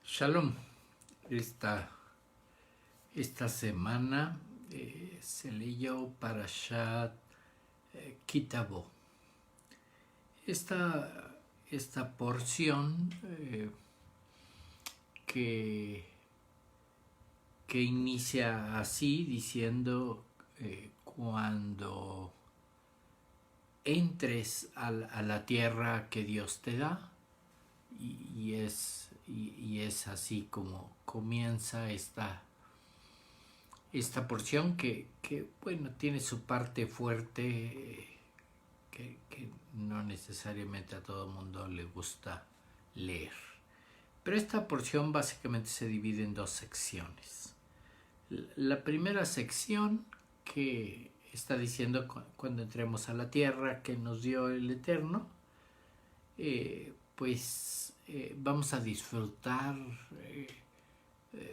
Shalom. Esta, esta semana se leyó Parashat Kitabo. Esta porción que inicia así diciendo cuando entres a la tierra que Dios te da, y es así como comienza esta porción que bueno, tiene su parte fuerte, que no necesariamente a todo el mundo le gusta leer. Pero esta porción básicamente se divide en dos secciones. La primera sección, que está diciendo cuando entremos a la tierra que nos dio el Eterno, vamos a disfrutar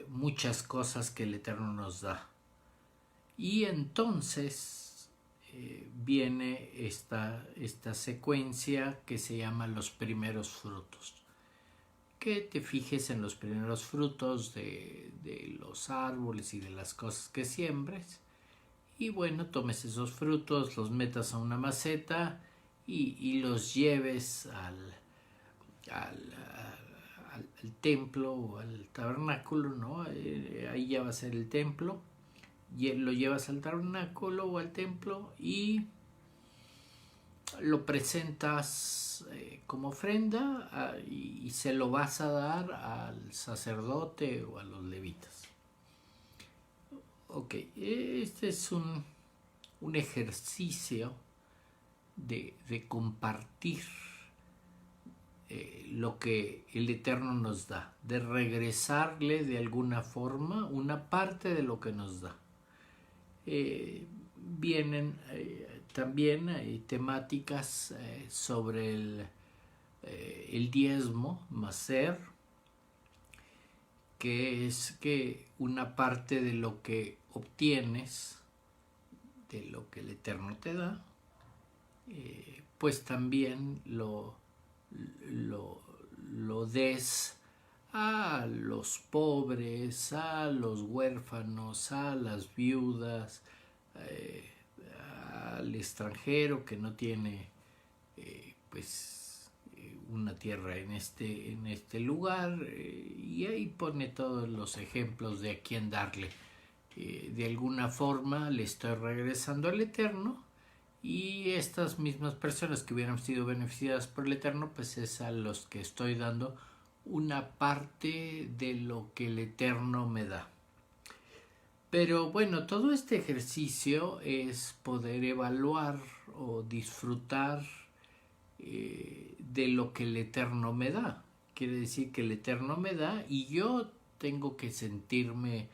muchas cosas que el Eterno nos da. Y entonces viene esta secuencia que se llama los primeros frutos. Que te fijes en los primeros frutos de los árboles y de las cosas que siembres. Y bueno, tomes esos frutos, los metas a una maceta y los lleves al templo o al tabernáculo, ¿no? Ahí ya va a ser el templo. Y lo llevas al tabernáculo o al templo y lo presentas como ofrenda, y se lo vas a dar al sacerdote o a los levitas. Ok, este es un ejercicio de compartir lo que el Eterno nos da, de regresarle de alguna forma una parte de lo que nos da. Vienen también temáticas sobre el diezmo, maser, que es que una parte de lo que obtienes, de lo que el Eterno te da, pues también lo des a los pobres, a los huérfanos, a las viudas, al extranjero que no tiene una tierra en este lugar, y ahí pone todos los ejemplos de a quién darle. De alguna forma le estoy regresando al Eterno, y estas mismas personas que hubieran sido beneficiadas por el Eterno, pues es a los que estoy dando una parte de lo que el Eterno me da. Pero bueno, todo este ejercicio es poder evaluar o disfrutar de lo que el Eterno me da. Quiere decir que el Eterno me da y yo tengo que sentirme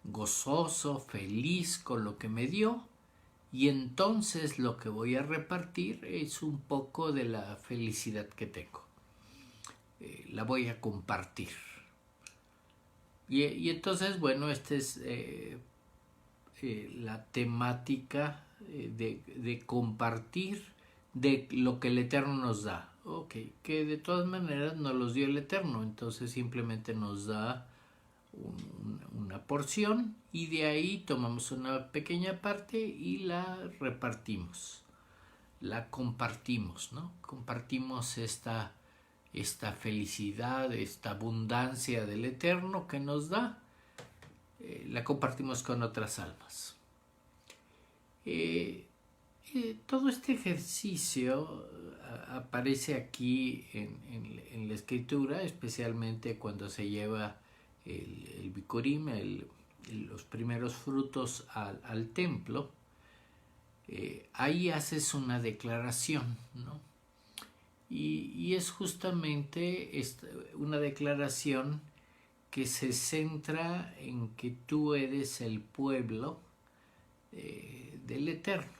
gozoso, feliz con lo que me dio, y entonces lo que voy a repartir es un poco de la felicidad que tengo. La voy a compartir. Y entonces, bueno, esta es la temática de compartir de lo que el Eterno nos da. Ok, que de todas maneras nos los dio el Eterno, entonces simplemente nos da una porción, y de ahí tomamos una pequeña parte y la repartimos, la compartimos, ¿no? Compartimos esta felicidad, esta abundancia del Eterno que nos da, la compartimos con otras almas. Todo este ejercicio aparece aquí en la escritura, especialmente cuando se lleva el Bikurim, los primeros frutos al templo. Ahí haces una declaración, ¿no? Y es justamente una declaración que se centra en que tú eres el pueblo del Eterno.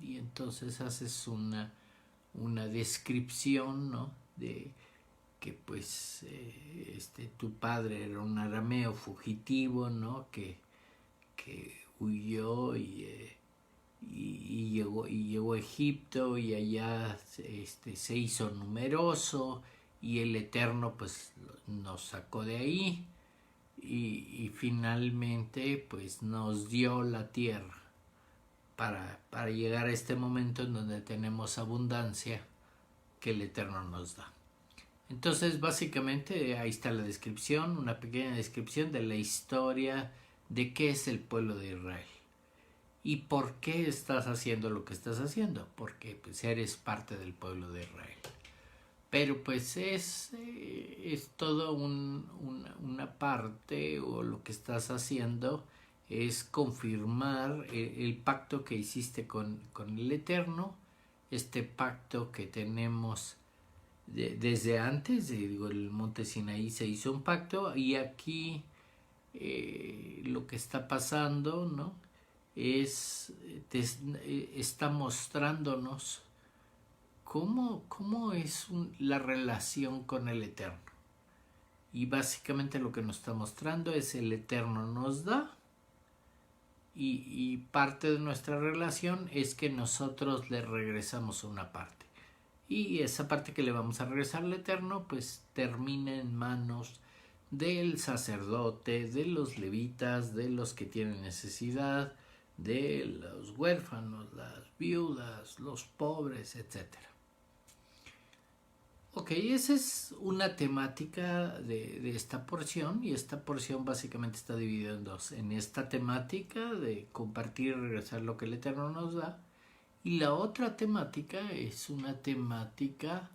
Y entonces haces una descripción, ¿no? De que pues tu padre era un arameo fugitivo, ¿no? Que huyó y llegó a Egipto, y allá se hizo numeroso, y el Eterno pues nos sacó de ahí y finalmente pues nos dio la tierra para llegar a este momento en donde tenemos abundancia que el Eterno nos da. Entonces básicamente ahí está la descripción, una pequeña descripción de la historia de qué es el pueblo de Israel y por qué estás haciendo lo que estás haciendo, porque pues eres parte del pueblo de Israel. Pero pues es todo una parte, o lo que estás haciendo es confirmar el pacto que hiciste con el Eterno, este pacto que tenemos desde antes. Digo, el monte Sinaí se hizo un pacto y aquí lo que está pasando, ¿no? Está mostrándonos cómo es la relación con el Eterno. Y básicamente lo que nos está mostrando es el Eterno nos da y parte de nuestra relación es que nosotros le regresamos una parte. Y esa parte que le vamos a regresar al Eterno pues termina en manos del sacerdote, de los levitas, de los que tienen necesidad, de los huérfanos, las viudas, los pobres, etc. Ok, esa es una temática de esta porción, y esta porción básicamente está dividida en dos. En esta temática de compartir y regresar lo que el Eterno nos da, y la otra temática es una temática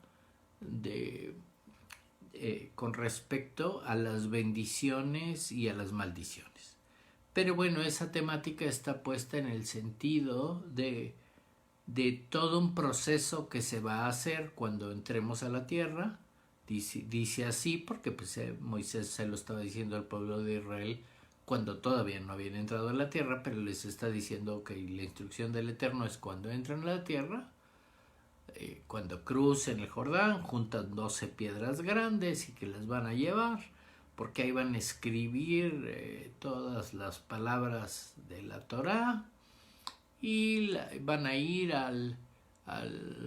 con respecto a las bendiciones y a las maldiciones. Pero bueno, esa temática está puesta en el sentido de todo un proceso que se va a hacer cuando entremos a la tierra. Dice así porque pues, Moisés se lo estaba diciendo al pueblo de Israel cuando todavía no habían entrado a la tierra, pero les está diciendo que la instrucción del Eterno es cuando entran a la tierra, cuando crucen el Jordán, juntan 12 piedras grandes y que las van a llevar, porque ahí van a escribir todas las palabras de la Torá, y van a ir al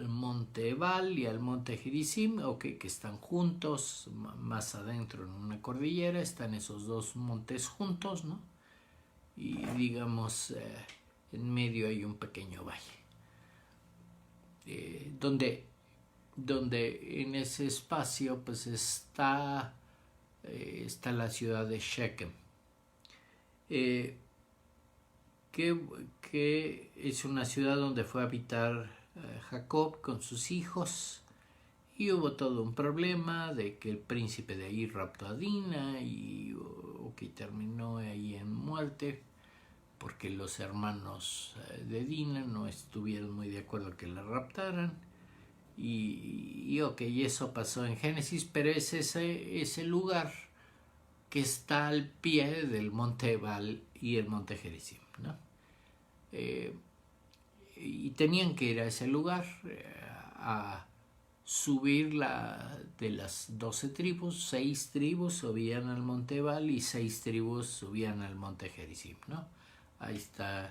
monte Ebal y al monte Gerizim, que están juntos, más adentro en una cordillera, están esos dos montes juntos, ¿no? Y digamos, en medio hay un pequeño valle, donde en ese espacio pues está la ciudad de Shechem, que es una ciudad donde fue a habitar Jacob con sus hijos, y hubo todo un problema de que el príncipe de ahí raptó a Dina y que terminó ahí en muerte porque los hermanos de Dina no estuvieron muy de acuerdo que la raptaran, y eso pasó en Génesis, pero es ese lugar que está al pie del monte Ebal y el monte Gerizim, ¿no? Y tenían que ir a ese lugar a subir de las 12 tribus, 6 tribus subían al monte Ebal y 6 tribus subían al monte Gerizim, ¿no? Ahí está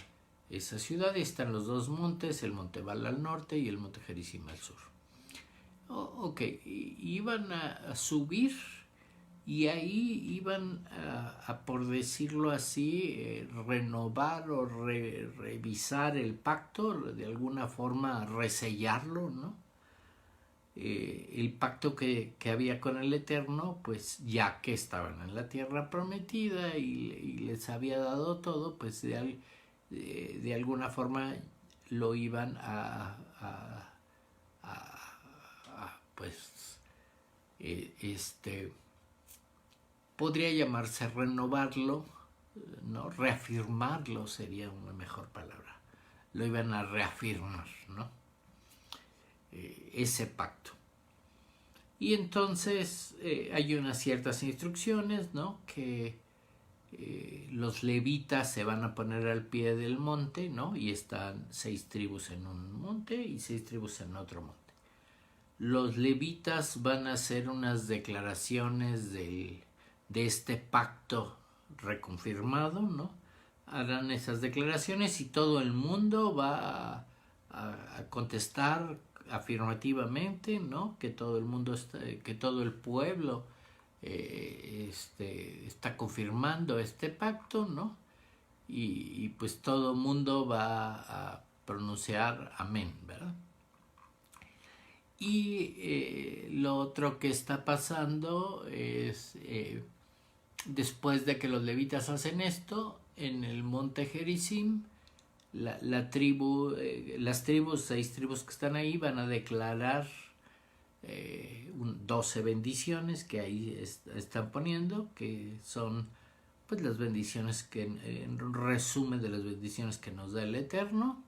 esa ciudad, y están los dos montes, el monte Ebal al norte y el monte Gerizim al sur. Iban a subir, y ahí iban a por decirlo así, renovar o revisar el pacto, de alguna forma resellarlo, ¿no? El pacto que había con el Eterno, pues ya que estaban en la tierra prometida y les había dado todo, pues de alguna forma lo iban pues podría llamarse renovarlo, ¿no? Reafirmarlo sería una mejor palabra. Lo iban a reafirmar, ¿no? Ese pacto. Y entonces hay unas ciertas instrucciones, ¿no? Que los levitas se van a poner al pie del monte, ¿no? Y están 6 tribus en un monte y 6 tribus en otro monte. Los levitas van a hacer unas declaraciones de este pacto reconfirmado, ¿no? Harán esas declaraciones y todo el mundo va a contestar afirmativamente, ¿no? Que todo el mundo que todo el pueblo está confirmando este pacto, ¿no? Y pues todo el mundo va a pronunciar amén, ¿verdad? Y lo otro que está pasando es, después de que los levitas hacen esto, en el monte Gerizim, las 6 tribus que están ahí van a declarar 12 bendiciones que ahí están poniendo, que son pues las bendiciones que en resumen de las bendiciones que nos da el Eterno.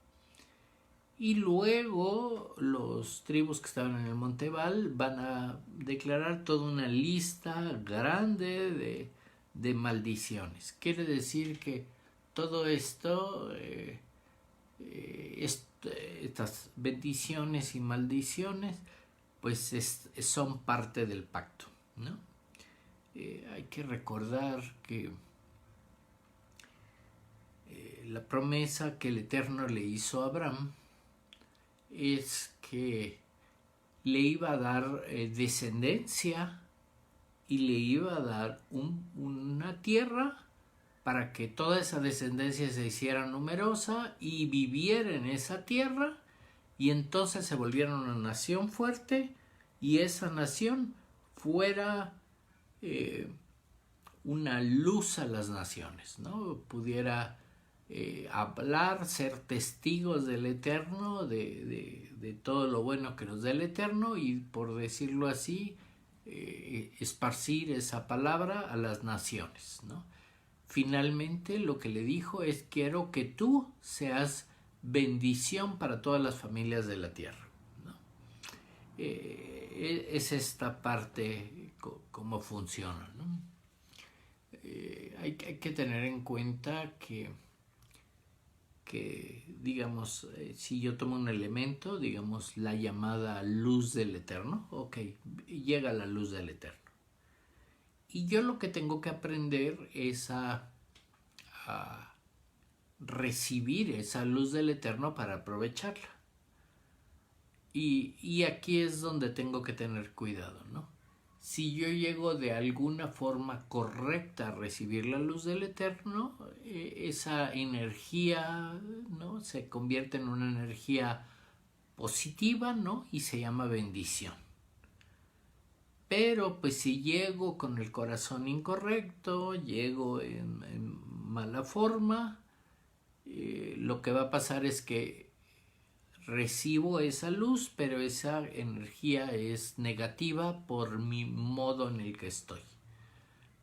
Y luego los tribus que estaban en el Monte Ebal van a declarar toda una lista grande de maldiciones. Quiere decir que todo esto, estas bendiciones y maldiciones, pues son parte del pacto, ¿no? Hay que recordar que la promesa que el Eterno le hizo a Abraham es que le iba a dar descendencia y le iba a dar una tierra para que toda esa descendencia se hiciera numerosa y viviera en esa tierra, y entonces se volviera una nación fuerte y esa nación fuera una luz a las naciones, ¿no? Pudiera hablar, ser testigos del Eterno, de todo lo bueno que nos da el Eterno, y por decirlo así, esparcir esa palabra a las naciones, ¿no? Finalmente lo que le dijo es: quiero que tú seas bendición para todas las familias de la tierra, ¿no? Es esta parte cómo funciona, ¿no? Hay que tener en cuenta que digamos, si yo tomo un elemento, digamos la llamada luz del Eterno, ok, llega la luz del Eterno. Y yo lo que tengo que aprender es a recibir esa luz del Eterno para aprovecharla. Y aquí es donde tengo que tener cuidado, ¿no? Si yo llego de alguna forma correcta a recibir la luz del Eterno, esa energía, ¿no?, se convierte en una energía positiva, ¿no?, y se llama bendición. Pero pues si llego con el corazón incorrecto, llego en mala forma, lo que va a pasar es que recibo esa luz, pero esa energía es negativa por mi modo en el que estoy,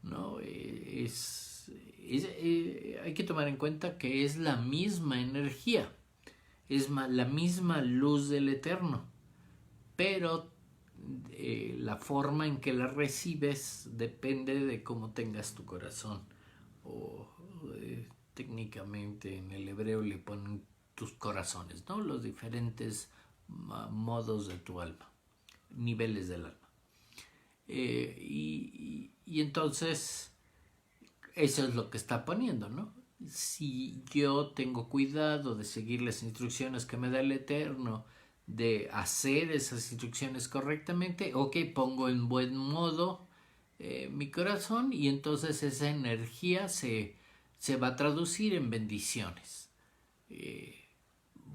¿no? Hay que tomar en cuenta que es la misma energía, es la misma luz del Eterno, pero la forma en que la recibes depende de cómo tengas tu corazón, o técnicamente en el hebreo le ponen tus corazones, ¿no? Los diferentes modos de tu alma, niveles del alma. Y entonces eso es lo que está poniendo, ¿no? Si yo tengo cuidado de seguir las instrucciones que me da el Eterno, de hacer esas instrucciones correctamente, ok, pongo en buen modo mi corazón, y entonces esa energía se va a traducir en bendiciones.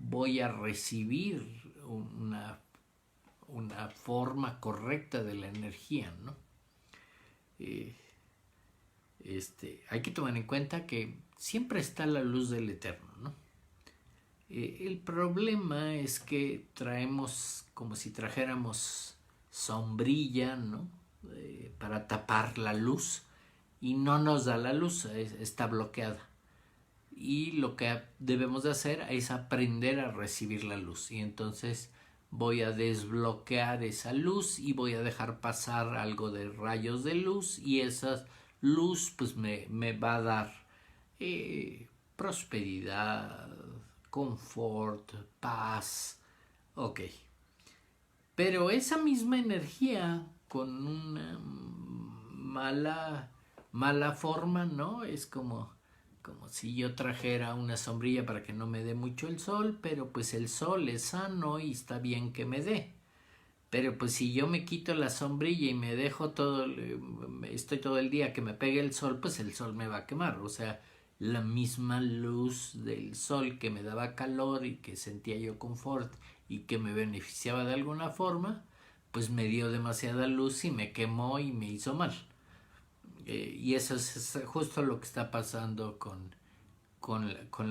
Voy a recibir una forma correcta de la energía, ¿no? Hay que tomar en cuenta que siempre está la luz del Eterno, ¿no? El problema es que traemos como si trajéramos sombrilla, ¿no?, para tapar la luz, y no nos da la luz, está bloqueada. Y lo que debemos de hacer es aprender a recibir la luz, y entonces voy a desbloquear esa luz y voy a dejar pasar algo de rayos de luz, y esa luz pues me va a dar prosperidad, confort, paz, ok. Pero esa misma energía con una mala forma, ¿no? Es como como si yo trajera una sombrilla para que no me dé mucho el sol, pero pues el sol es sano y está bien que me dé. Pero pues si yo me quito la sombrilla y me dejo estoy todo el día que me pegue el sol, pues el sol me va a quemar. O sea, la misma luz del sol que me daba calor y que sentía yo confort y que me beneficiaba de alguna forma, pues me dio demasiada luz y me quemó y me hizo mal. Y eso es justo lo que está pasando con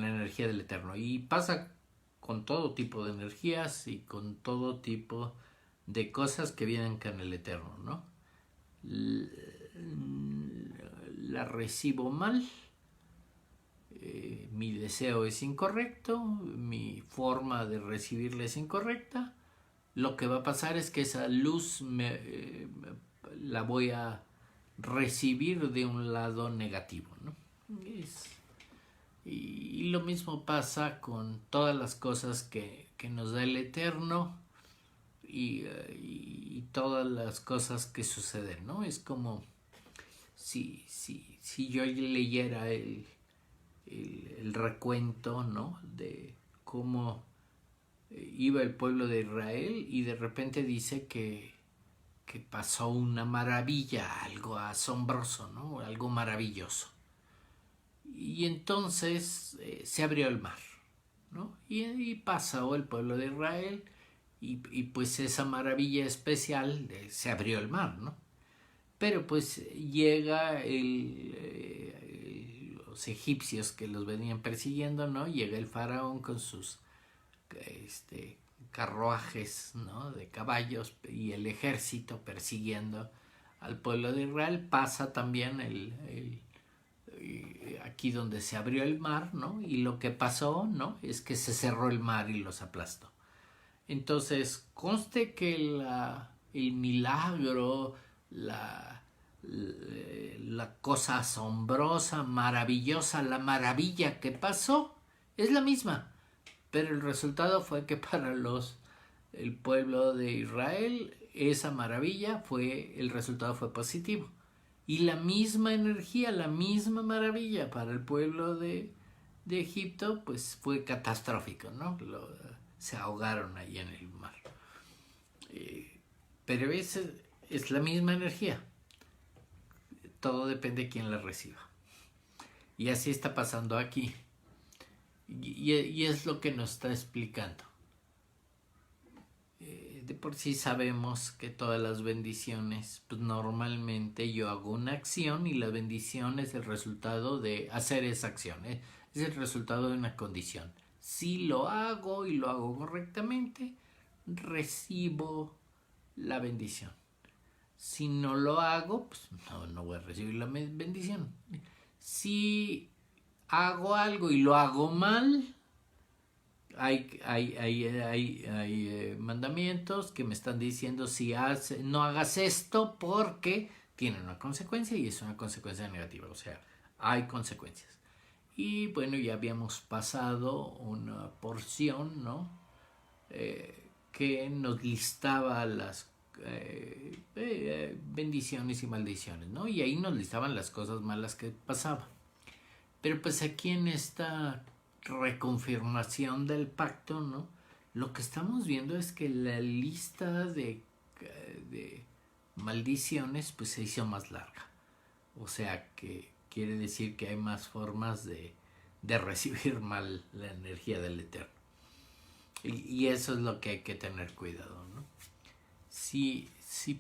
la energía del Eterno. Y pasa con todo tipo de energías y con todo tipo de cosas que vienen con el Eterno, ¿no? La recibo mal, mi deseo es incorrecto, mi forma de recibirla es incorrecta. Lo que va a pasar es que esa luz la voy a recibir de un lado negativo, ¿no? Y lo mismo pasa con todas las cosas que nos da el Eterno y todas las cosas que suceden, ¿no? Es como si yo leyera el recuento, ¿no? De cómo iba el pueblo de Israel y de repente dice que pasó una maravilla, algo asombroso, ¿no? Algo maravilloso. Y entonces se abrió el mar, ¿no? Y pasó el pueblo de Israel y pues esa maravilla especial se abrió el mar, ¿no? Pero pues llega los egipcios que los venían persiguiendo, ¿no? Llega el faraón con sus carruajes, ¿no? De caballos y el ejército persiguiendo al pueblo de Israel. Pasa también aquí donde se abrió el mar, ¿no? Y lo que pasó, ¿no? Es que se cerró el mar y los aplastó. Entonces, conste que el milagro, la cosa asombrosa, maravillosa, la maravilla que pasó, es la misma. Pero el resultado fue que para el pueblo de Israel, esa maravilla el resultado fue positivo. Y la misma energía, la misma maravilla para el pueblo de Egipto, pues fue catastrófico, ¿no? Se ahogaron ahí en el mar. Pero es la misma energía. Todo depende de quién la reciba. Y así está pasando aquí. Y es lo que nos está explicando. De por sí sabemos que todas las bendiciones, pues normalmente yo hago una acción y la bendición es el resultado de hacer esa acción, es el resultado de una condición. Si lo hago y lo hago correctamente, recibo la bendición. Si no lo hago, pues no voy a recibir la bendición. Si hago algo y lo hago mal, hay mandamientos que me están diciendo no hagas esto porque tiene una consecuencia y es una consecuencia negativa, o sea, hay consecuencias. Y bueno, ya habíamos pasado una porción, ¿no? Que nos listaba las bendiciones y maldiciones, ¿no? Y ahí nos listaban las cosas malas que pasaban. Pero pues aquí en esta reconfirmación del pacto, ¿no? Lo que estamos viendo es que la lista de maldiciones pues se hizo más larga. O sea que quiere decir que hay más formas de recibir mal la energía del Eterno. Y eso es lo que hay que tener cuidado, ¿no? Si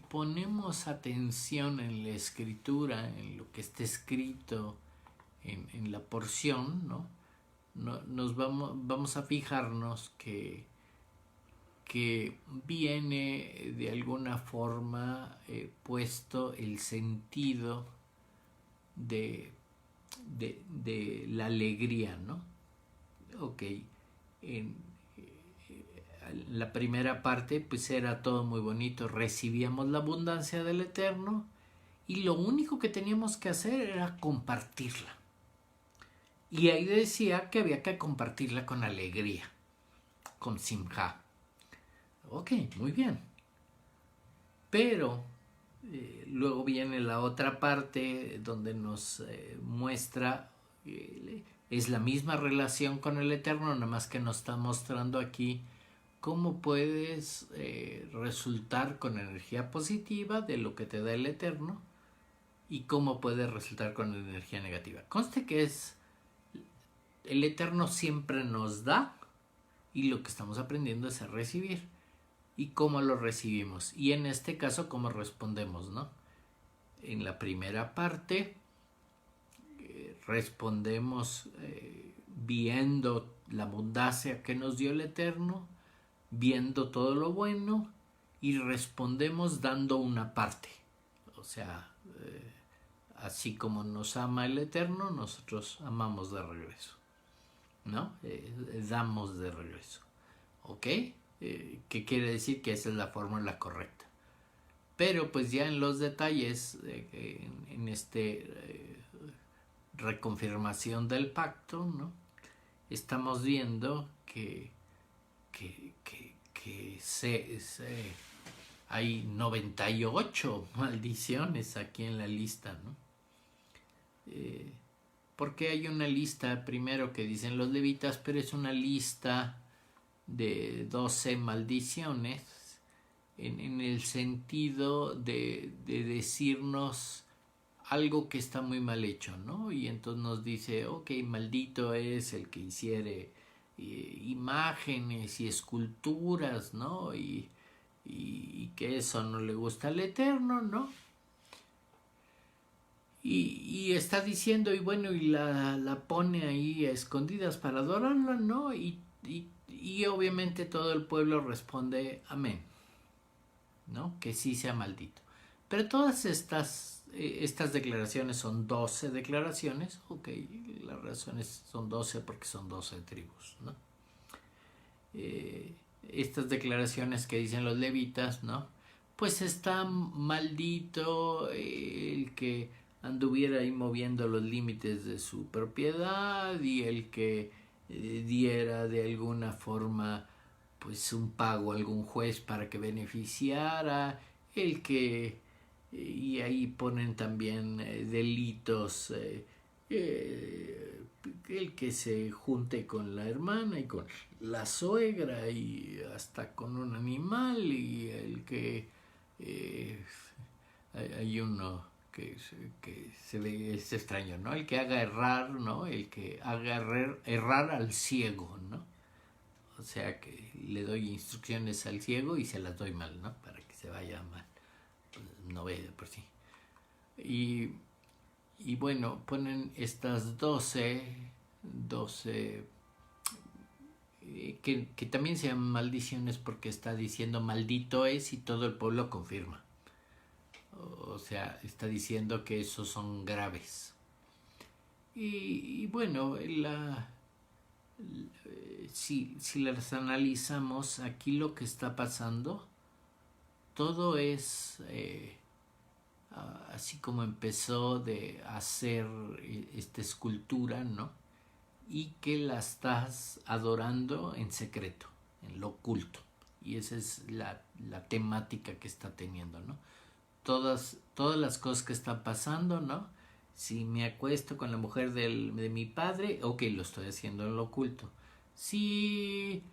ponemos atención en la escritura, en lo que está escrito en la porción, ¿no? Nos vamos a fijarnos que viene de alguna forma puesto el sentido de la alegría, ¿no? Ok, en la primera parte pues era todo muy bonito, recibíamos la abundancia del Eterno y lo único que teníamos que hacer era compartirla. Y ahí decía que había que compartirla con alegría, con simja. Ok, muy bien. Pero luego viene la otra parte donde nos muestra Es la misma relación con el Eterno, nada más que nos está mostrando aquí cómo puedes resultar con energía positiva de lo que te da el Eterno y cómo puedes resultar con energía negativa. Conste que el Eterno siempre nos da y lo que estamos aprendiendo es a recibir y cómo lo recibimos y en este caso cómo respondemos, ¿no? En la primera parte respondemos viendo la abundancia que nos dio el Eterno, viendo todo lo bueno y respondemos dando una parte. O sea, así como nos ama el Eterno, nosotros amamos de regreso, ¿no? Damos de regreso, ¿ok? ¿Qué quiere decir? Que esa es la fórmula correcta. Pero pues ya en los detalles, en este reconfirmación del pacto, ¿no? Estamos viendo que hay 98 maldiciones aquí en la lista, ¿no? Porque hay una lista primero que dicen los levitas, pero es una lista de 12 maldiciones en el sentido de decirnos algo que está muy mal hecho, ¿no? Y entonces nos dice, ok, maldito es el que hiciere imágenes y esculturas, ¿no? Y que eso no le gusta al Eterno, ¿no? Y está diciendo, y bueno, y la pone ahí a escondidas para adorarla, ¿no? Y obviamente todo el pueblo responde, amén, ¿no? Que sí sea maldito. Pero todas estas declaraciones son 12 declaraciones, ok, las razones son 12 porque son 12 tribus, ¿no? Estas declaraciones que dicen los levitas, ¿no? Pues está maldito el que anduviera ahí moviendo los límites de su propiedad y el que diera de alguna forma pues un pago a algún juez para que beneficiara, el que y ahí ponen también delitos, el que se junte con la hermana y con la suegra y hasta con un animal y el que hay uno que se ve, es extraño, ¿no? El que haga errar, ¿no? El que haga errar al ciego, ¿no? O sea que le doy instrucciones al ciego y se las doy mal, ¿no? Para que se vaya mal. Pues no ve de por sí. Y bueno, ponen estas 12 que también se llaman maldiciones porque está diciendo maldito es y todo el pueblo confirma. O sea, está diciendo que esos son graves. Y bueno, si las analizamos, aquí lo que está pasando, todo es así como empezó de hacer esta escultura, ¿no? Y que la estás adorando en secreto, en lo oculto. Y esa es la temática que está teniendo, ¿no? Todas las cosas que están pasando, ¿no? Si me acuesto con la mujer de mi padre, ok, lo estoy haciendo en lo oculto. Si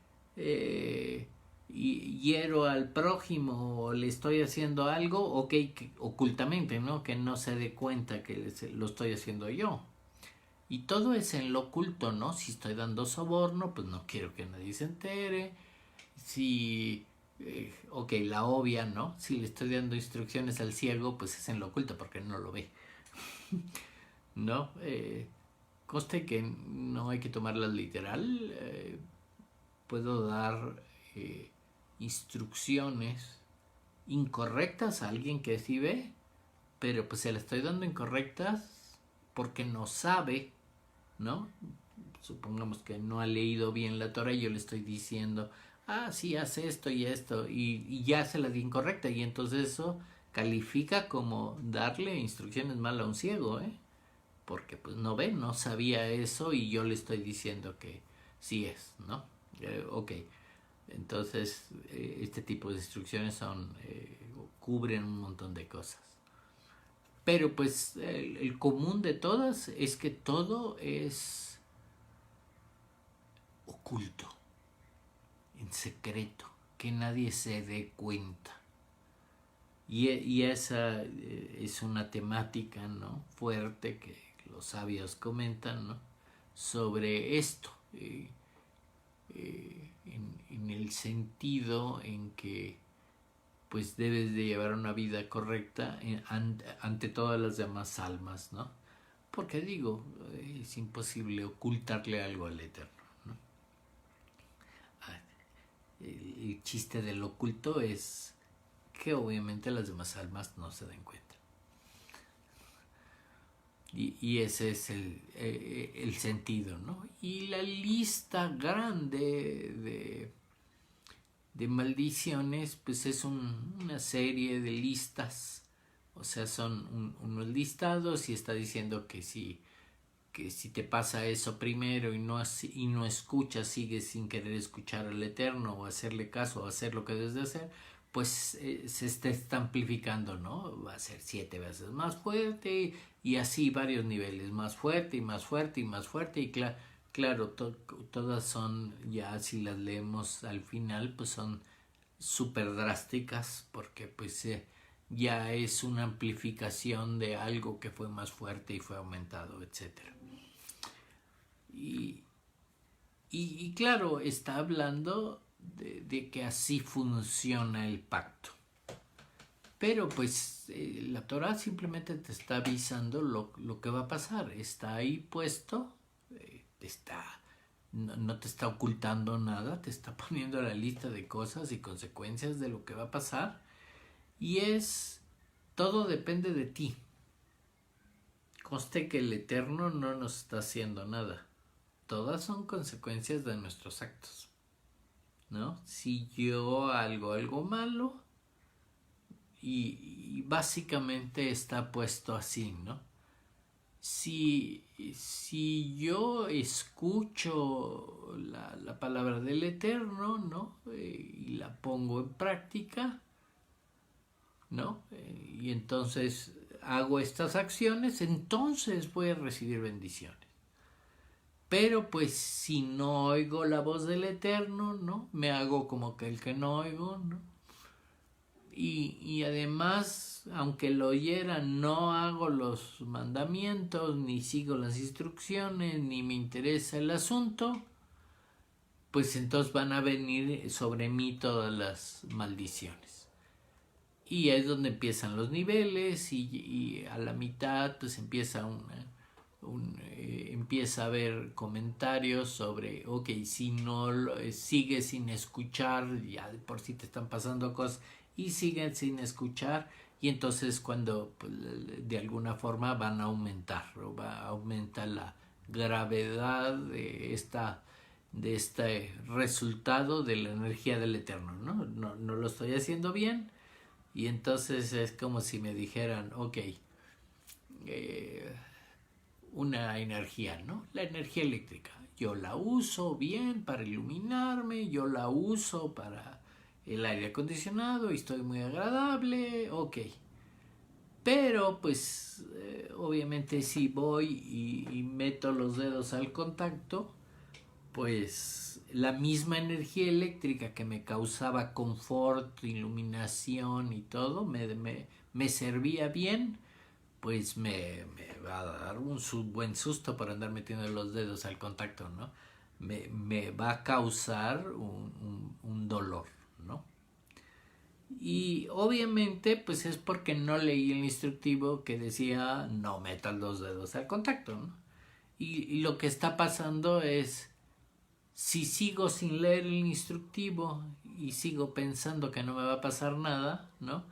hiero al prójimo o le estoy haciendo algo, ok, ocultamente, ¿no? Que no se dé cuenta que lo estoy haciendo yo. Y todo es en lo oculto, ¿no? Si estoy dando soborno, pues no quiero que nadie se entere. Si, ok, la obvia, ¿no? Si le estoy dando instrucciones al ciego, pues es en lo oculto porque no lo ve. ¿No? Conste que no hay que tomarla literal. Puedo dar instrucciones incorrectas a alguien que sí ve, pero pues se le estoy dando incorrectas porque no sabe, ¿no? Supongamos que no ha leído bien la Torah y yo le estoy diciendo, sí, hace esto y ya se la di incorrecta y entonces eso califica como darle instrucciones mal a un ciego, porque pues no ve, no sabía eso y yo le estoy diciendo que sí es, ¿no? Ok, entonces este tipo de instrucciones cubren un montón de cosas. Pero pues el común de todas es que todo es oculto, en secreto, que nadie se dé cuenta. Y esa es una temática, ¿no?, fuerte que los sabios comentan, ¿no?, sobre esto, en el sentido en que pues debes de llevar una vida correcta ante todas las demás almas, ¿no? Porque digo, es imposible ocultarle algo al Eterno, ¿no? El chiste del oculto es que obviamente las demás almas no se den cuenta. Y ese es el sentido, ¿no? Y la lista grande de maldiciones, pues es una serie de listas. O sea, son unos listados y está diciendo que si te pasa eso primero y no escuchas, sigues sin querer escuchar al Eterno o hacerle caso o hacer lo que debes de hacer, pues se está amplificando, ¿no? Va a ser 7 veces más fuerte y así varios niveles, más fuerte y más fuerte y más fuerte y claro, todas son, ya si las leemos al final, pues son súper drásticas porque pues ya es una amplificación de algo que fue más fuerte y fue aumentado, etcétera. Y claro, está hablando de que así funciona el pacto. Pero pues la Torah simplemente te está avisando lo que va a pasar. Está ahí puesto, no te está ocultando nada, te está poniendo la lista de cosas y consecuencias de lo que va a pasar. Y todo depende de ti. Conste que el Eterno no nos está haciendo nada. Todas son consecuencias de nuestros actos, ¿no? Si yo hago algo malo y básicamente está puesto así, ¿no? Si yo escucho la palabra del Eterno, ¿no? Y la pongo en práctica, ¿no? Y entonces hago estas acciones, entonces voy a recibir bendiciones. Pero pues si no oigo la voz del Eterno, ¿no? Me hago como que el que no oigo, ¿no? Y además, aunque lo oyera, no hago los mandamientos, ni sigo las instrucciones, ni me interesa el asunto, pues entonces van a venir sobre mí todas las maldiciones. Y es donde empiezan los niveles y a la mitad pues empieza empieza a haber comentarios sobre, ok, si no sigues sin escuchar, ya de por sí te están pasando cosas y siguen sin escuchar, y entonces cuando pues, de alguna forma van a aumentar o va a aumentar la gravedad de este resultado de la energía del Eterno, ¿no? No lo estoy haciendo bien, y entonces es como si me dijeran, ok, una energía, ¿no? La energía eléctrica. Yo la uso bien para iluminarme, yo la uso para el aire acondicionado y estoy muy agradable, ok. Pero pues obviamente si voy y meto los dedos al contacto, pues la misma energía eléctrica que me causaba confort, iluminación y todo, me servía bien, pues me va a dar un buen susto por andar metiendo los dedos al contacto, ¿no? Me va a causar un dolor, ¿no? Y obviamente pues es porque no leí el instructivo que decía no metas los dedos al contacto, ¿no? Y lo que está pasando es, si sigo sin leer el instructivo y sigo pensando que no me va a pasar nada, ¿no?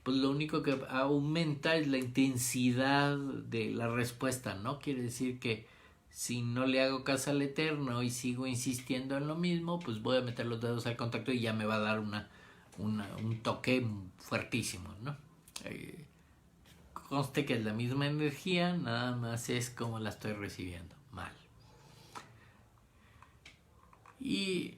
Pues lo único que aumenta es la intensidad de la respuesta, ¿no? Quiere decir que si no le hago caso al Eterno y sigo insistiendo en lo mismo, pues voy a meter los dedos al contacto y ya me va a dar un toque fuertísimo, ¿no? Conste que es la misma energía, nada más es como la estoy recibiendo, mal. Y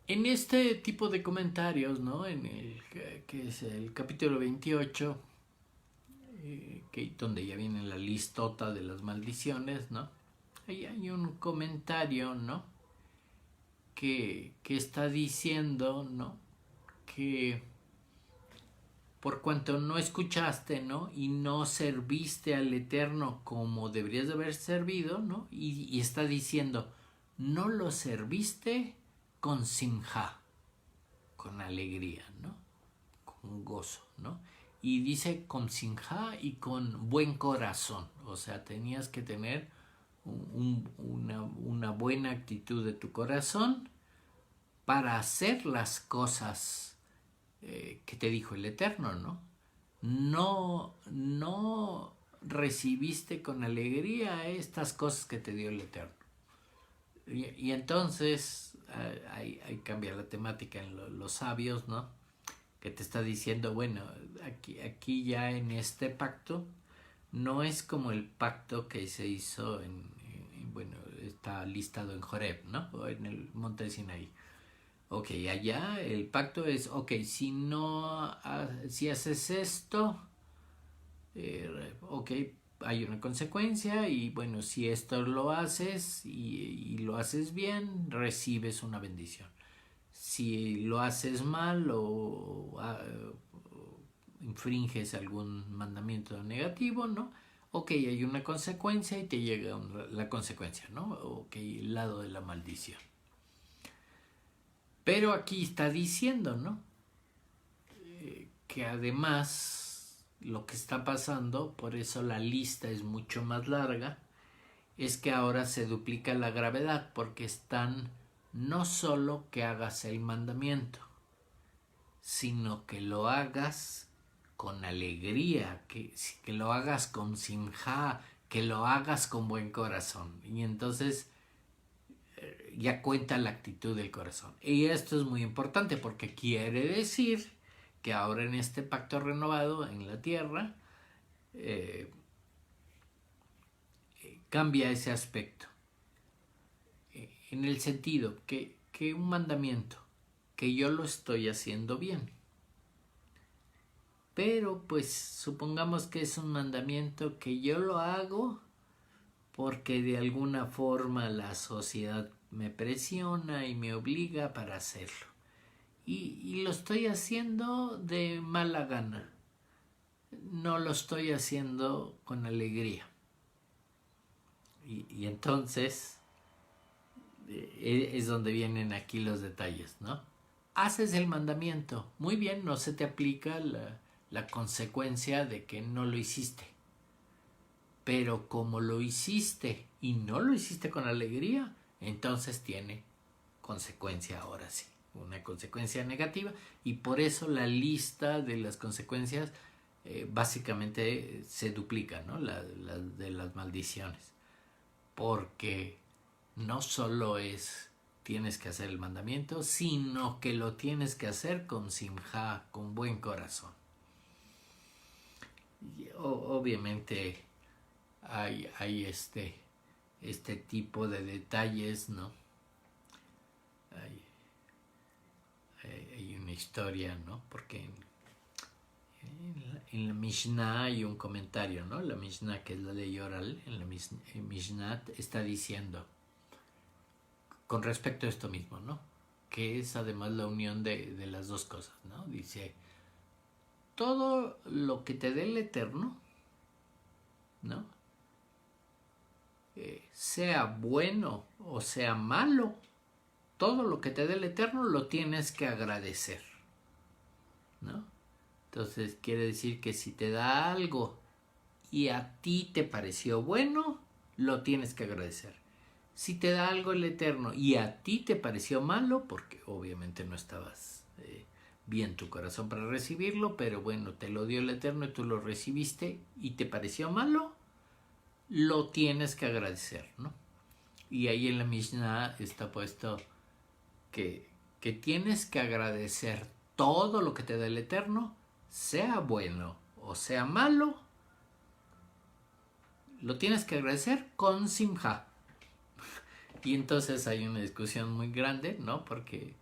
en este tipo de comentarios, ¿no? En el que es el capítulo 28, donde ya viene la listota de las maldiciones, ¿no? Ahí hay un comentario, ¿no? Que está diciendo, ¿no? Que por cuanto no escuchaste, ¿no? Y no serviste al Eterno como deberías de haber servido, ¿no? Y está diciendo, no lo serviste con simja, con alegría, ¿no? Con gozo, ¿no? Y dice con simja y con buen corazón. O sea, tenías que tener una buena actitud de tu corazón para hacer las cosas que te dijo el Eterno, ¿no? No recibiste con alegría estas cosas que te dio el Eterno. Y entonces ahí cambia la temática en los sabios, ¿no? Que te está diciendo, bueno, aquí ya en este pacto no es como el pacto que se hizo bueno, está listado en Joreb, ¿no? O en el monte de Sinaí. Ok, allá el pacto es, ok, si haces esto, ok, hay una consecuencia y bueno, si esto lo haces y lo haces bien, recibes una bendición. Si lo haces mal o infringes algún mandamiento negativo, ¿no? Ok, hay una consecuencia y te llega la consecuencia, ¿no? Ok, el lado de la maldición. Pero aquí está diciendo, ¿no? Que además lo que está pasando, por eso la lista es mucho más larga, es que ahora se duplica la gravedad, porque están no solo que hagas el mandamiento, sino que lo hagas con alegría, que lo hagas con simja, que lo hagas con buen corazón. Y entonces ya cuenta la actitud del corazón. Y esto es muy importante porque quiere decir que ahora en este pacto renovado en la tierra cambia ese aspecto. En el sentido que un mandamiento, que yo lo estoy haciendo bien. Pero pues supongamos que es un mandamiento que yo lo hago porque de alguna forma la sociedad me presiona y me obliga para hacerlo. Y lo estoy haciendo de mala gana. No lo estoy haciendo con alegría. Y entonces es donde vienen aquí los detalles, ¿no? Haces el mandamiento. Muy bien, no se te aplica la consecuencia de que no lo hiciste. Pero como lo hiciste y no lo hiciste con alegría, entonces tiene consecuencia ahora sí. Una consecuencia negativa, y por eso la lista de las consecuencias básicamente se duplica, ¿no? La de las maldiciones, porque no solo es tienes que hacer el mandamiento, sino que lo tienes que hacer con simja, con buen corazón. Y obviamente hay este tipo de detalles, ¿no? Hay una historia, ¿no? Porque en la Mishnah hay un comentario, ¿no? La Mishnah, que es la ley oral, en la Mishnah está diciendo, con respecto a esto mismo, ¿no? Que es además la unión de las dos cosas, ¿no? Dice, todo lo que te dé el Eterno, ¿no? Sea bueno o sea malo, todo lo que te dé el Eterno lo tienes que agradecer, ¿no? Entonces quiere decir que si te da algo y a ti te pareció bueno, lo tienes que agradecer. Si te da algo el Eterno y a ti te pareció malo, porque obviamente no estabas bien tu corazón para recibirlo, pero bueno, te lo dio el Eterno y tú lo recibiste y te pareció malo, lo tienes que agradecer, ¿no? Y ahí en la Mishnah está puesto que tienes que agradecer todo lo que te da el Eterno, sea bueno o sea malo, lo tienes que agradecer con simja. Y entonces hay una discusión muy grande, ¿no? Porque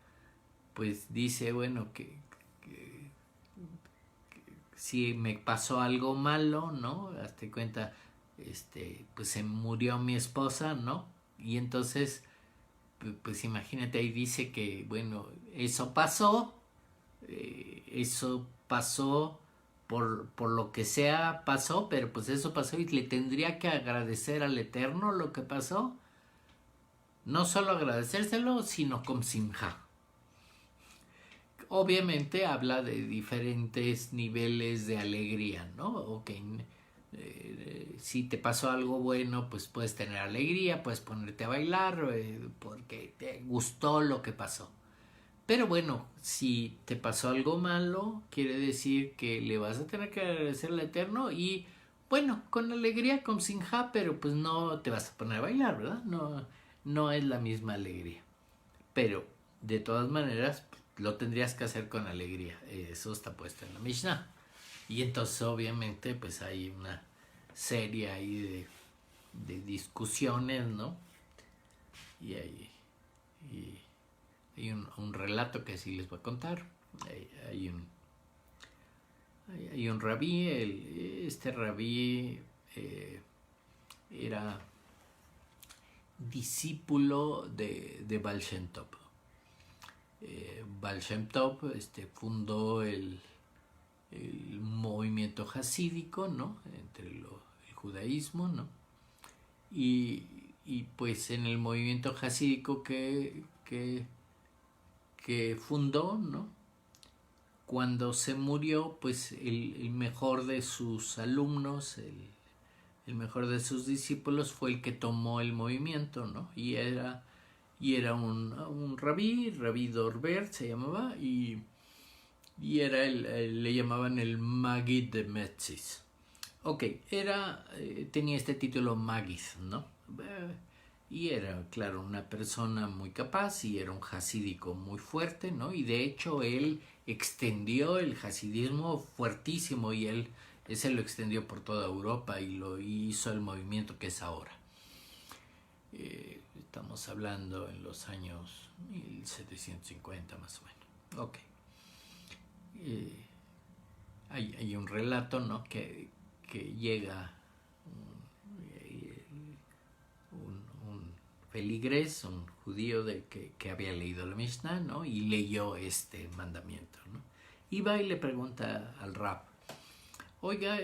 pues dice, bueno, que si me pasó algo malo, ¿no? Hazte cuenta, pues se murió mi esposa, ¿no? Y entonces, pues imagínate, ahí dice que, bueno, eso pasó por lo que sea pasó, pero pues eso pasó y le tendría que agradecer al Eterno lo que pasó. No solo agradecérselo, sino con simja. Obviamente habla de diferentes niveles de alegría, ¿no? Ok, si te pasó algo bueno, pues puedes tener alegría, puedes ponerte a bailar porque te gustó lo que pasó. Pero bueno, si te pasó algo malo, quiere decir que le vas a tener que agradecer al Eterno y bueno, con alegría, con sinja, pero pues no te vas a poner a bailar, ¿verdad? No, no es la misma alegría. Pero de todas maneras, lo tendrías que hacer con alegría. Eso está puesto en la Mishnah. Y entonces obviamente pues hay una serie ahí de discusiones, ¿no? Y hay un relato que sí les voy a contar. Hay un rabí, este rabí era discípulo de Baal Shem Tov. Baal Shem Tov fundó el movimiento hasídico, ¿no? Entre el judaísmo, ¿no? Y pues en el movimiento hasídico que fundó, ¿no? Cuando se murió, pues el mejor de sus alumnos, el mejor de sus discípulos fue el que tomó el movimiento, ¿no? Y era un rabí Dorber se llamaba, y le llamaban el Magid de Metzis. Ok, tenía este título Magid, ¿no? Y era, claro, una persona muy capaz y era un hasídico muy fuerte, ¿no? Y de hecho él extendió el hasidismo fuertísimo y ese lo extendió por toda Europa y lo hizo el movimiento que es ahora. Estamos hablando en los años 1750 más o menos. Ok. Hay un relato, ¿no? que llega un feligrés, un judío que había leído la Mishnah, ¿no? Y leyó este mandamiento, ¿no? Y va y le pregunta al rab, oiga,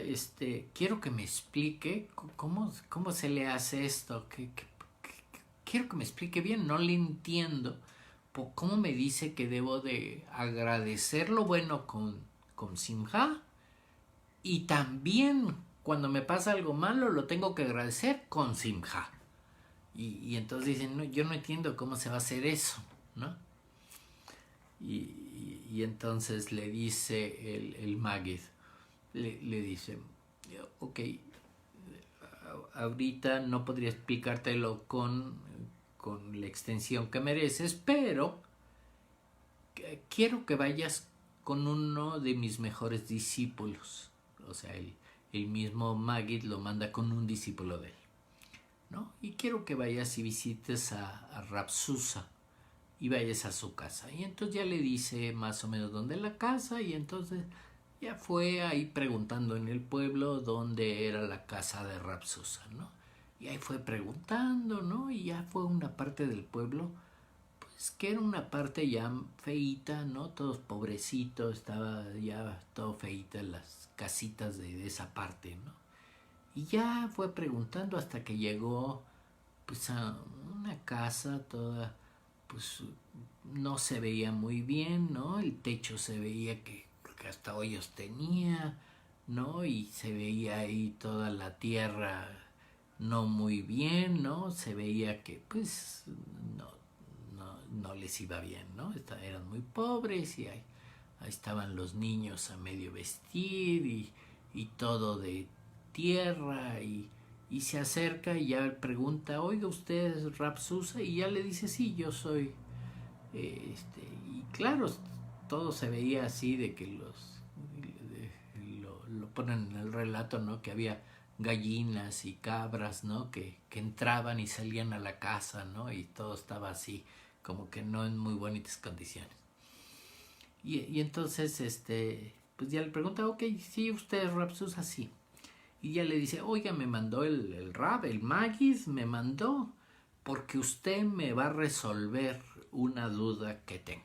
quiero que me explique cómo se le hace esto, quiero que me explique bien, no le entiendo. ¿Cómo me dice que debo de agradecer lo bueno con simja? Y también cuando me pasa algo malo lo tengo que agradecer con simja. Y entonces dicen, no, yo no entiendo cómo se va a hacer eso, ¿no? Y entonces le dice el Magid, le dice, ok, ahorita no podría explicártelo con la extensión que mereces, pero quiero que vayas con uno de mis mejores discípulos. O sea, el mismo Magid lo manda con un discípulo de él, ¿no? Y quiero que vayas y visites a Rab Susa y vayas a su casa. Y entonces ya le dice más o menos dónde es la casa y entonces ya fue ahí preguntando en el pueblo dónde era la casa de Rab Susa, ¿no? Y ahí fue preguntando, ¿no? Y ya fue una parte del pueblo, pues que era una parte ya feíta, ¿no? Todos pobrecitos, estaba ya todo feíta las casitas de esa parte, ¿no? Y ya fue preguntando hasta que llegó pues a una casa toda, pues no se veía muy bien, ¿no? El techo se veía que hasta hoyos tenía, ¿no? Y se veía ahí toda la tierra no muy bien, ¿no? Se veía que pues no les iba bien, ¿no? Eran muy pobres y ahí estaban los niños a medio vestir y todo de tierra y se acerca y ya pregunta, oiga, ¿usted es Rab Susa? Y ya le dice, sí, yo soy. Y claro, todo se veía así de que lo ponen en el relato, ¿no? Que había gallinas y cabras, ¿no? Que entraban y salían a la casa, ¿no? Y todo estaba así, como que no en muy bonitas condiciones. Y entonces, pues ya le pregunta, ok, sí, usted es Rab Susa, sí. Y ya le dice, oiga, me mandó el Rab, el Magis, me mandó porque usted me va a resolver una duda que tengo.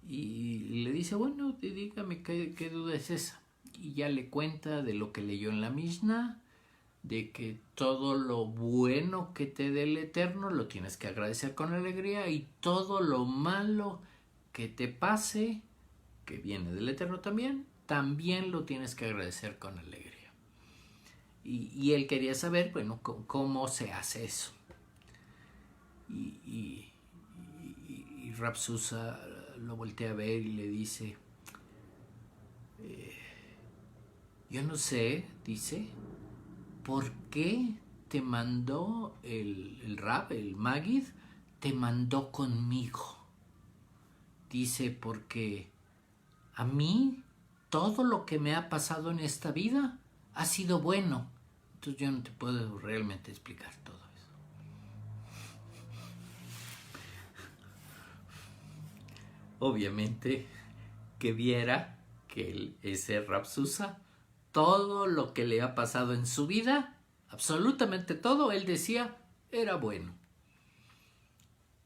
Y le dice, bueno, dígame qué duda es esa. Y ya le cuenta de lo que leyó en la Mishnah, de que todo lo bueno que te dé el Eterno lo tienes que agradecer con alegría, y todo lo malo que te pase, que viene del Eterno también lo tienes que agradecer con alegría. Y él quería saber, bueno, cómo se hace eso. Y Rav Susa lo voltea a ver y le dice, yo no sé, dice, ¿por qué te mandó el Rab, el Magid, te mandó conmigo? Dice, porque a mí todo lo que me ha pasado en esta vida ha sido bueno. Entonces yo no te puedo realmente explicar todo eso. Obviamente que viera que ese Rav Susa, todo lo que le ha pasado en su vida, absolutamente todo, él decía, era bueno.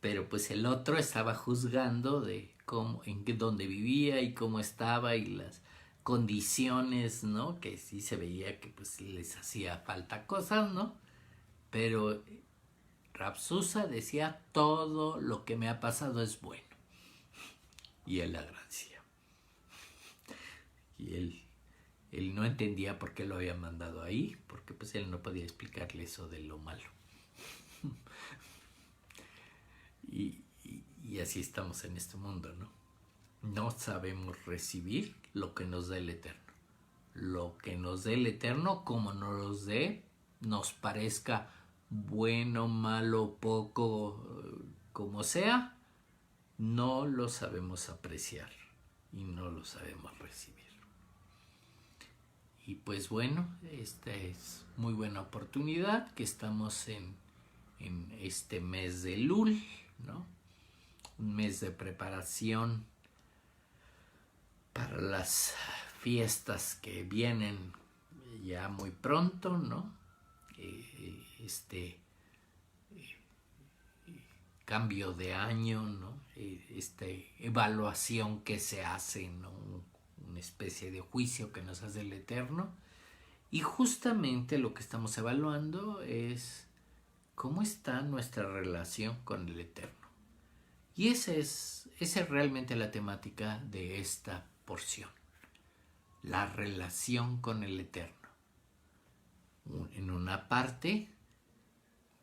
Pero pues el otro estaba juzgando de cómo, en dónde vivía y cómo estaba, y las condiciones, ¿no? Que sí se veía que pues les hacía falta cosas, ¿no? Pero Rav Susa decía, todo lo que me ha pasado es bueno. Y él agradecía. Y él no entendía por qué lo había mandado ahí, porque pues él no podía explicarle eso de lo malo. Y así estamos en este mundo, ¿no? No sabemos recibir lo que nos da el Eterno. Lo que nos dé el Eterno, como nos los dé, nos parezca bueno, malo, poco, como sea, no lo sabemos apreciar y no lo sabemos recibir. Y pues bueno, esta es muy buena oportunidad que estamos en este mes de Lul, ¿no? Un mes de preparación para las fiestas que vienen ya muy pronto, ¿no? Cambio de año, ¿no? Evaluación que se hace, ¿no? Una especie de juicio que nos hace el Eterno. Y justamente lo que estamos evaluando es cómo está nuestra relación con el Eterno. Y esa es realmente la temática de esta porción. La relación con el Eterno. En una parte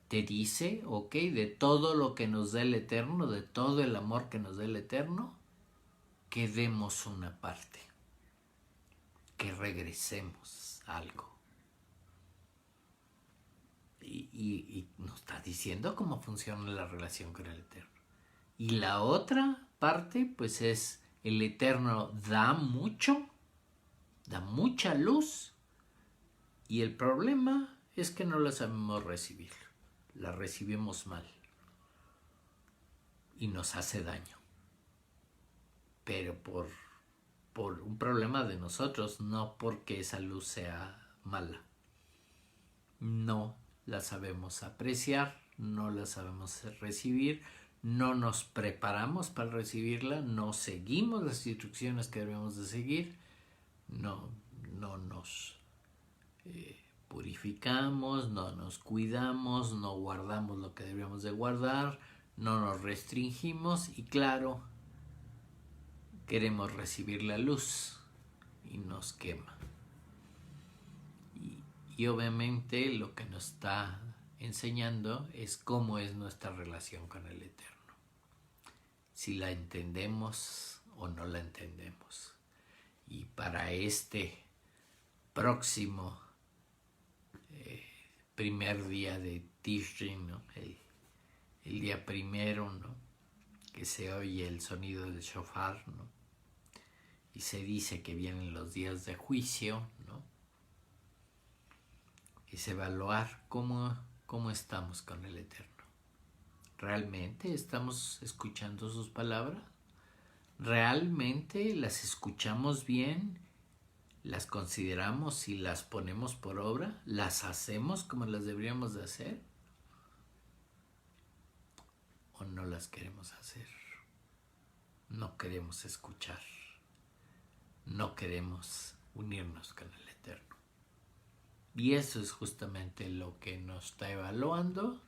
te dice, ok, de todo lo que nos da el Eterno, de todo el amor que nos da el Eterno, que demos una parte, que regresemos algo. Y nos está diciendo cómo funciona la relación con el Eterno. Y la otra parte, pues es, el Eterno da mucho, da mucha luz, y el problema es que no la sabemos recibir. La recibimos mal y nos hace daño, pero por un problema de nosotros, no porque esa luz sea mala. No la sabemos apreciar, no la sabemos recibir, no nos preparamos para recibirla, no seguimos las instrucciones que debemos de seguir, no nos purificamos, no nos cuidamos, no guardamos lo que deberíamos de guardar, no nos restringimos, y claro, queremos recibir la luz y nos quema. Y obviamente lo que nos está enseñando es cómo es nuestra relación con el Eterno. Si la entendemos o no la entendemos. Y para este próximo primer día de Tishri, ¿no? El día primero, ¿no? Que se oye el sonido del shofar, ¿no? Y se dice que vienen los días de juicio, ¿no? Es evaluar cómo estamos con el Eterno. ¿Realmente estamos escuchando sus palabras? ¿realmente las escuchamos bien? ¿Las consideramos y las ponemos por obra? ¿Las hacemos como las deberíamos de hacer? ¿O no las queremos hacer? No queremos escuchar. No queremos unirnos con el Eterno. Y eso es justamente lo que nos está evaluando.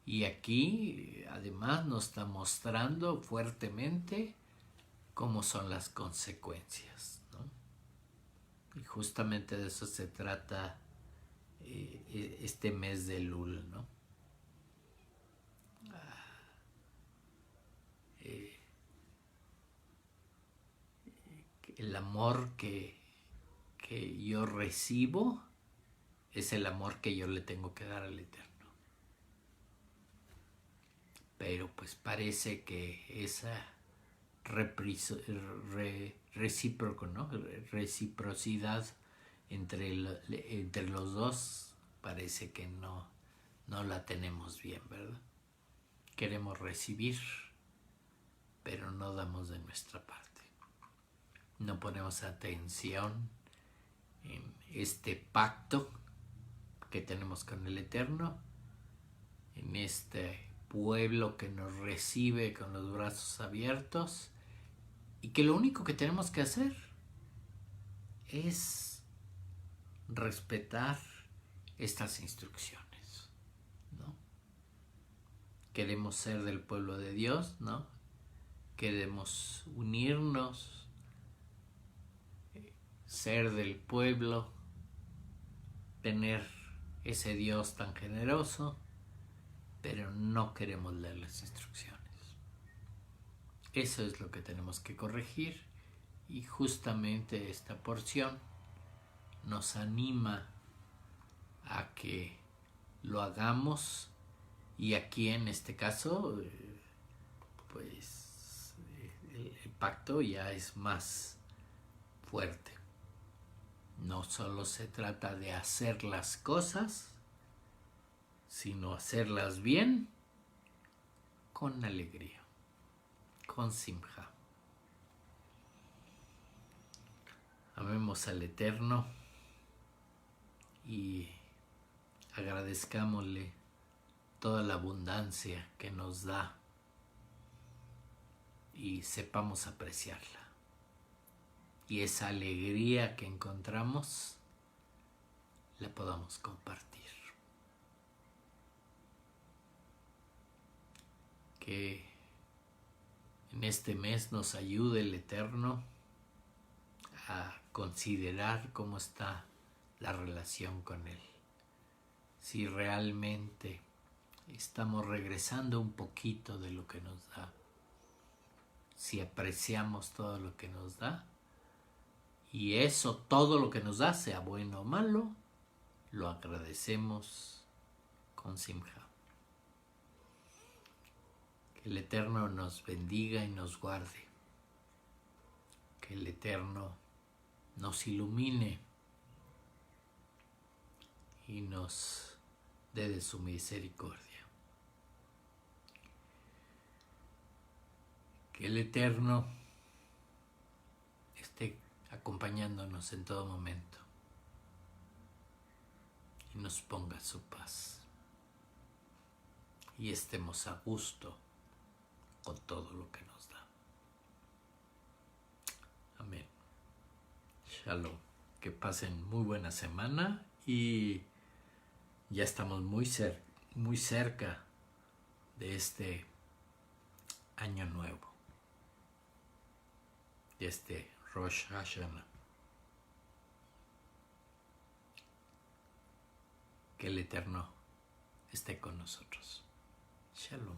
Y aquí además nos está mostrando fuertemente cómo son las consecuencias, ¿no? Y justamente de eso se trata este mes de Elul, ¿no? El amor que yo recibo es el amor que yo le tengo que dar al Eterno. Pero pues parece que esa recíproco, ¿no? Reciprocidad entre los dos parece que no la tenemos bien, ¿verdad? Queremos recibir, pero no damos de nuestra parte. No ponemos atención en este pacto que tenemos con el Eterno, en este pueblo que nos recibe con los brazos abiertos, y que lo único que tenemos que hacer es respetar estas instrucciones, ¿no? Queremos ser del pueblo de Dios, ¿no? Queremos unirnos, ser del pueblo, tener ese Dios tan generoso, pero no queremos leer las instrucciones. Eso es lo que tenemos que corregir, y justamente esta porción nos anima a que lo hagamos, y aquí en este caso pues el pacto ya es más fuerte. No solo se trata de hacer las cosas, sino hacerlas bien, con alegría, con simja. Amemos al Eterno y agradezcámosle toda la abundancia que nos da y sepamos apreciarla. Y esa alegría que encontramos la podamos compartir. Que en este mes nos ayude el Eterno a considerar cómo está la relación con Él. Si realmente estamos regresando un poquito de lo que nos da, si apreciamos todo lo que nos da, y eso, todo lo que nos da, sea bueno o malo, lo agradecemos con simja. Que el Eterno nos bendiga y nos guarde. Que el Eterno nos ilumine y nos dé de su misericordia. Que el Eterno esté acompañándonos en todo momento y nos ponga su paz, y estemos a gusto con todo lo que nos da. Amén. Shalom. Que pasen muy buena semana, y ya estamos muy cerca de este año nuevo, de este Rosh Hashanah. Que el Eterno esté con nosotros. Shalom.